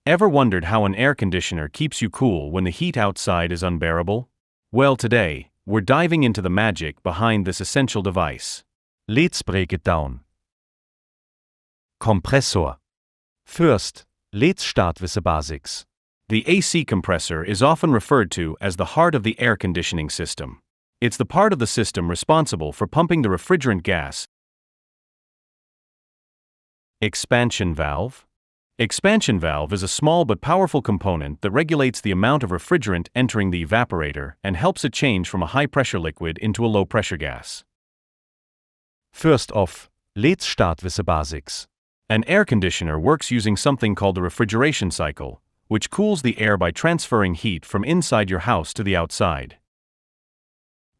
Ever wondered how an air conditioner keeps you cool when the heat outside is unbearable? Well, today, we're diving into the magic behind this essential device. Let's break it down. Compressor. First, let's start with the basics. The AC compressor is often referred to as the heart of the air conditioning system. It's the part of the system responsible for pumping the refrigerant gas. Expansion valve. Expansion valve is a small but powerful component that regulates the amount of refrigerant entering the evaporator and helps it change from a high-pressure liquid into a low-pressure gas. First off, let's start with the basics. An air conditioner works using something called the refrigeration cycle, which cools the air by transferring heat from inside your house to the outside.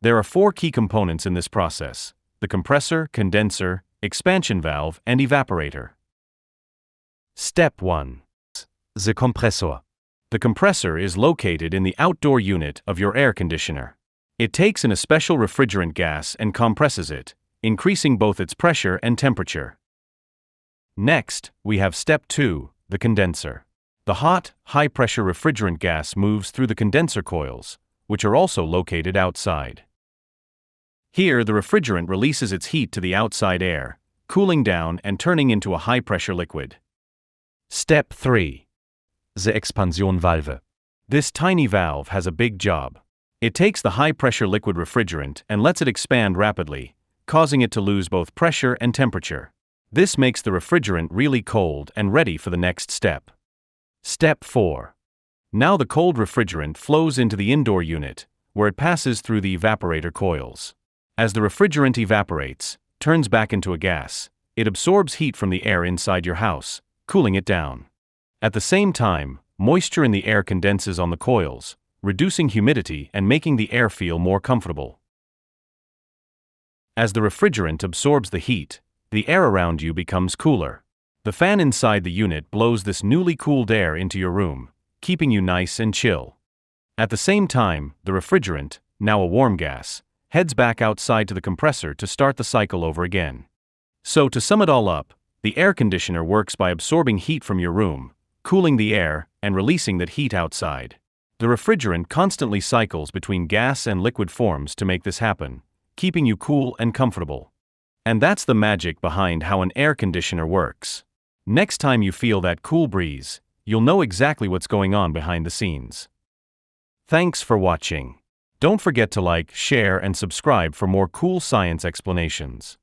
There are 4 key components in this process: the compressor, condenser, expansion valve, and evaporator. Step 1. The compressor. The compressor is located in the outdoor unit of your air conditioner. It takes in a special refrigerant gas and compresses it, increasing both its pressure and temperature. Next, we have Step 2, the condenser. The hot, high-pressure refrigerant gas moves through the condenser coils, which are also located outside. Here, the refrigerant releases its heat to the outside air, cooling down and turning into a high-pressure liquid. Step 3. The expansion valve. This tiny valve has a big job. It takes the high-pressure liquid refrigerant and lets it expand rapidly, causing it to lose both pressure and temperature. This makes the refrigerant really cold and ready for the next step. Step 4. Now the cold refrigerant flows into the indoor unit, where it passes through the evaporator coils. As the refrigerant evaporates, turns back into a gas, it absorbs heat from the air inside your house, cooling it down. At the same time, moisture in the air condenses on the coils, reducing humidity and making the air feel more comfortable. As the refrigerant absorbs the heat, the air around you becomes cooler. The fan inside the unit blows this newly cooled air into your room, keeping you nice and chill. At the same time, the refrigerant, now a warm gas, heads back outside to the compressor to start the cycle over again. So to sum it all up, the air conditioner works by absorbing heat from your room, cooling the air, and releasing that heat outside. The refrigerant constantly cycles between gas and liquid forms to make this happen, keeping you cool and comfortable. And that's the magic behind how an air conditioner works. Next time you feel that cool breeze, you'll know exactly what's going on behind the scenes. Thanks for watching. Don't forget to like, share, and subscribe for more cool science explanations.